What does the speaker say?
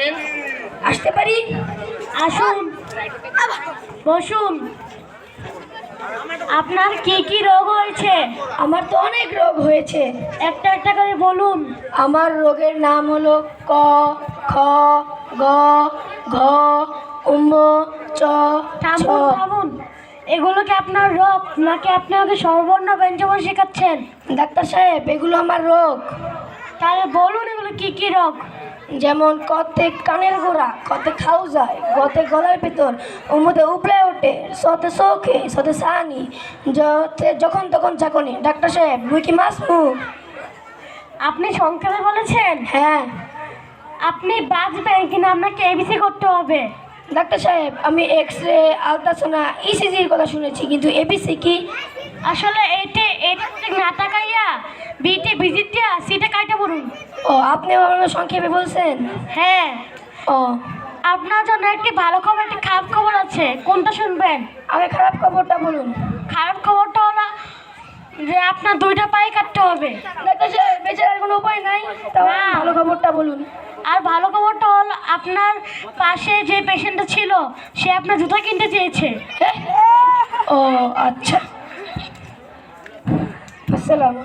আসেন। আসতে পারি? আসুন, বসুন। আপনার কি কি রোগ হয়েছে? আমার তো অনেক রোগ হয়েছে। একটা একটা করে বলুন। আমার রোগের নাম হলো ক, খ, গ, ঘ, উম, চ, ছ। থামুন থামুন, এগুলো কি আপনার রোগ নাকি আপনি আমাকে স্বরবর্ণ ব্যঞ্জন শেখাচ্ছেন? ডাক্তার সাহেব, এগুলো আমার রোগ। তাহলে বলুন এগুলো কি কি রোগ? যেমন কতে কানের গোড়া, কতে খাও যায়, গতে গলার ভিতর, উমতে উপড়ে ওঠে, সতে চোখে, সতে সানি, যখন তখন চাকনি। ডাক্তার সাহেব, মুই কি মাছ মুখ? আপনি সংক্ষেপে বলেছেন। হ্যাঁ। আপনি বাঁচবেন কিনা আপনাকে এবিসি করতে হবে। ডাক্তার সাহেব, আমি এক্স রে, আলট্রাসোনা, ইসিজির কথা শুনেছি, কিন্তু এবিসি কি? আসলে এটা না তাকাইয়া বিটে ভিজিট দিয়া সিটা কাটা পড়ুন। ও, আপনি আমার সংক্ষেপে বলছেন? হ্যাঁ, ও, আপনার জন্য একটি ভালো খবর একটি খারাপ খবর আছে, কোনটা শুনবেন? আগে খারাপ খবরটা বলুন। খারাপ খবরটা হলো যে আপনার দুইটা পায়ে কাটতে হবে। ডাক্তার সাহেব, বেচারার কোনো উপায় নাই? তাও না। ভালো খবরটা বলুন। আর ভালো খবরটা হলো আপনার পাশে যে পেশেন্টটা ছিল সে আপনার জুতা কিনতে চেয়েছে। ও আচ্ছা, আসসালাম।